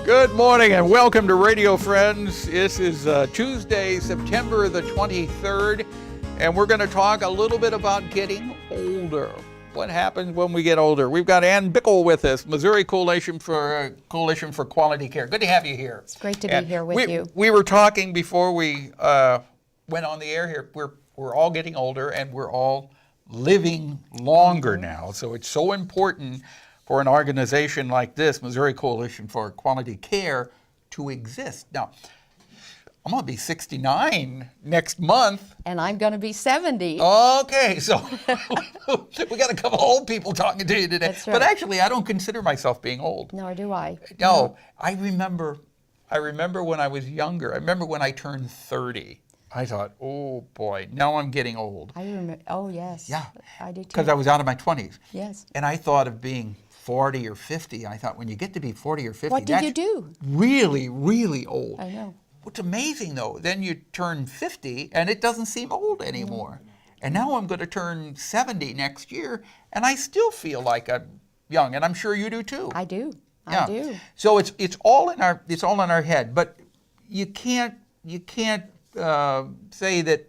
Good morning and welcome to Radio Friends. This is Tuesday, September the 23rd, and we're going to talk a little bit about getting older. What happens when we get older? We've got ANN BICKEL with us, Missouri Coalition for Quality Care. Good to have you here. It's great to be here with you. We were talking before we went on the air here. We're all getting older and we're all living longer now, so it's so important for an organization like this, Missouri Coalition for Quality Care, to exist. Now, I'm going to be 69 next month. And I'm going to be 70. Okay, so we got a couple old people talking to you today. That's right. But actually, I don't consider myself being old. Nor do I. No, I remember when I was younger. I remember when I turned 30. I thought, oh boy, now I'm getting old. I remember. Oh, yes. Yeah. I do too. Because I was out of my 20s. Yes. And I thought of being 40 or 50. I thought when you get to be 40 or 50, What did you do? Really, really old. I know. What's amazing though, then you turn 50 and it doesn't seem old anymore. And now I'm going to turn 70 next year and I still feel like I'm young, and I'm sure you do too. I do. Yeah. I do. So it's all in our head, but you can't say that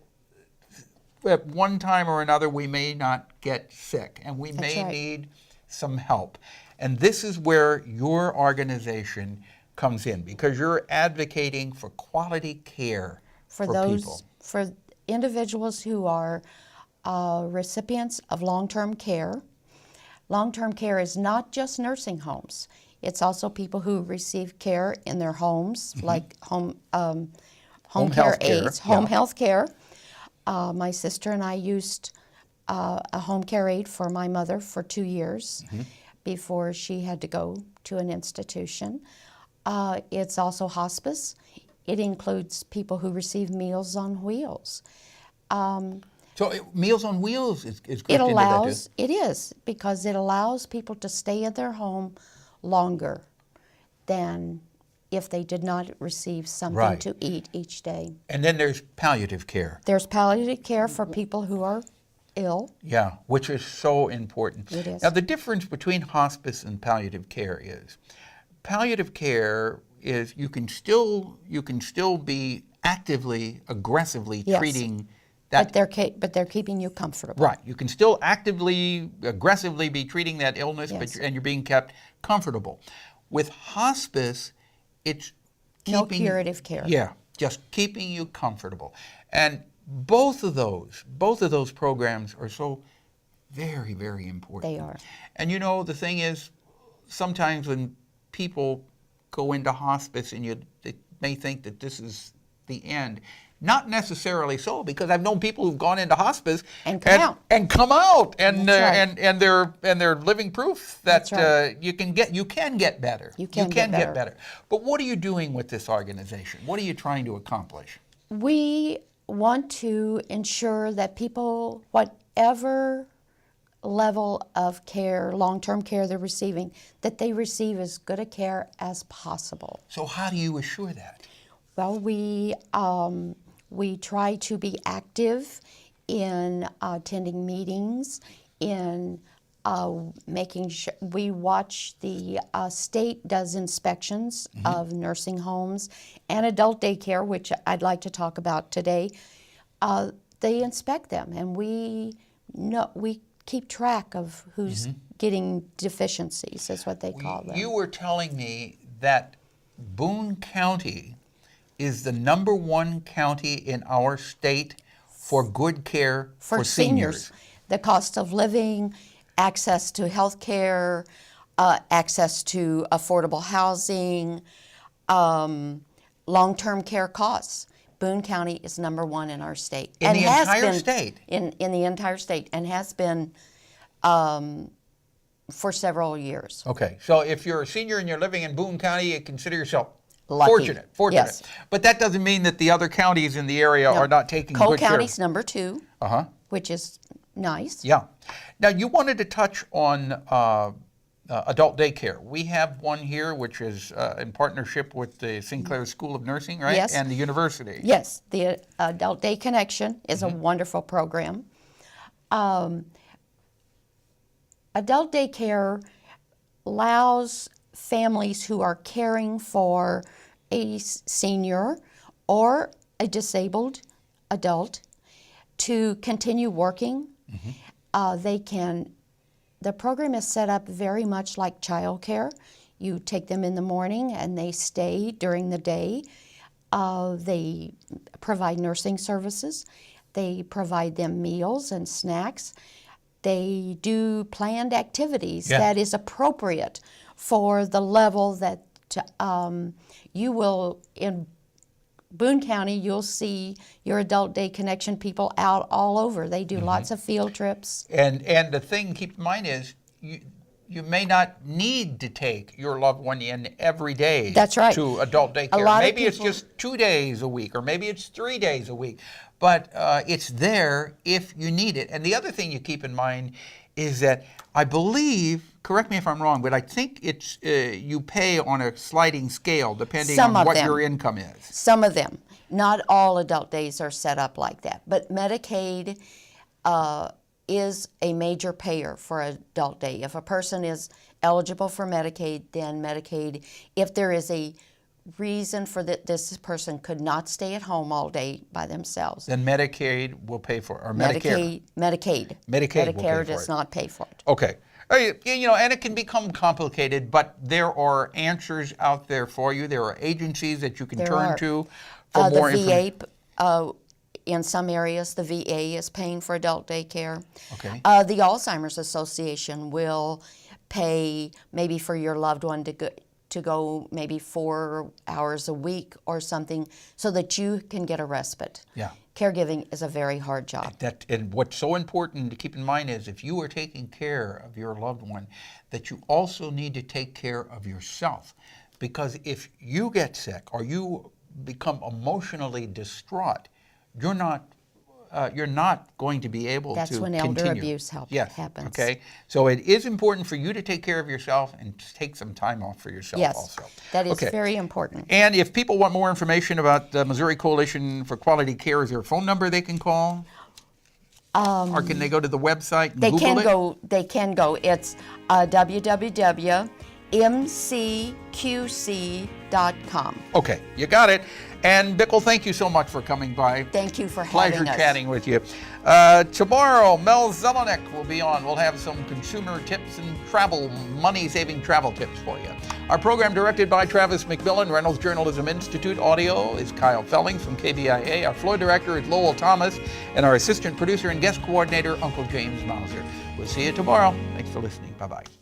at one time or another we may not get sick and we may need some help. And this is where your organization comes in, because you're advocating for quality care for people. For individuals who are recipients of long-term care. Long-term care is not just nursing homes. It's also people who receive care in their homes, like home care aides, home health care. My sister and I used a home care aide for my mother for 2 years before she had to go to an institution. It's also hospice. It includes people who receive Meals on Wheels. So Meals on Wheels is It into allows, that too? it is, because it allows people to stay at their home longer than if they did not receive something to eat each day. And then there's palliative care. There's palliative care for people who are ill. Yeah, which is so important. It is. Now the difference between hospice and palliative care is, palliative care is you can still be actively, aggressively treating that. But they're keeping you comfortable. Right. You can still actively, aggressively be treating that illness, and you're being kept comfortable. With hospice, it's no curative care. Yeah, just keeping you comfortable. And both of those programs are so very, very important. They are. And you know, the thing is, sometimes when people go into hospice and they may think that this is the end. Not necessarily so, because I've known people who've gone into hospice and come out, and they're living proof that you can get better. You can get better. But what are you doing with this organization? What are you trying to accomplish? We want to ensure that people, whatever level of care, long-term care they're receiving, that they receive as good a care as possible. So how do you assure that? Well, we try to be active in attending meetings, in making sure we watch the state does inspections of nursing homes and adult daycare, which I'd like to talk about today. They inspect them, and we keep track of who's getting deficiencies, is what they call them. You were telling me that Boone County is the #1 county in our state for good care for seniors. The cost of living, access to health care, access to affordable housing, long-term care costs. Boone County is #1 in our state. In the entire state? In the entire state, and has been for several years. Okay, so if you're a senior and you're living in Boone County, you consider yourself Lucky. fortunate. Yes. But that doesn't mean that the other counties in the area No. are not taking Cole good care. County's number 2, Uh-huh. which is nice. Yeah. Now, you wanted to touch on adult daycare. We have one here, which is in partnership with the Sinclair School of Nursing, right? Yes. And the university. Yes, the Adult Day Connection is a wonderful program. Adult daycare allows families who are caring for a senior or a disabled adult to continue working. The program is set up very much like childcare. You take them in the morning and they stay during the day. They provide nursing services. They provide them meals and snacks. They do planned activities that is appropriate for the level that you will, in Boone County, you'll see your Adult Day Connection people out all over. They do lots of field trips. And the thing, keep in mind, is you may not need to take your loved one in every day. That's right. To adult daycare. Maybe it's just 2 days a week, or maybe it's 3 days a week. But it's there if you need it. And the other thing you keep in mind is that I believe, correct me if I'm wrong, but I think it's you pay on a sliding scale depending on what your income is. Some of them. Not all adult days are set up like that. But Medicaid is a major payer for adult day. If a person is eligible for Medicaid, then Medicaid, if there is a reason for that this person could not stay at home all day by themselves, then Medicaid will pay for it, or Medicare. Medicaid will pay for does it. not pay for it. Okay. You know, and it can become complicated, but there are answers out there for you. There are agencies that you can turn to for more information. The VA, in some areas, the VA is paying for adult daycare. Okay. The Alzheimer's Association will pay maybe for your loved one to go maybe 4 hours a week or something so that you can get a respite. Yeah. Caregiving is a very hard job. And what's so important to keep in mind is if you are taking care of your loved one, that you also need to take care of yourself. Because if you get sick or you become emotionally distraught, you're not going to be able to That's when continue. elder abuse happens. Okay, so it is important for you to take care of yourself and to take some time off for yourself also. Yes, that is very important. And if people want more information about the Missouri Coalition for Quality Care, is there a phone number they can call? Or can they go to the website and Google it? They can go. It's www.mcqc.com. Okay, you got it. And Bickel, thank you so much for coming by. Thank you for having us. Pleasure chatting with you. Tomorrow, Mel Zelenik will be on. We'll have some consumer tips and money-saving travel tips for you. Our program directed by Travis McMillan, Reynolds Journalism Institute. Audio is Kyle Fellings from KBIA. Our floor director is Lowell Thomas. And our assistant producer and guest coordinator, Uncle James Mauser. We'll see you tomorrow. Thanks for listening. Bye-bye.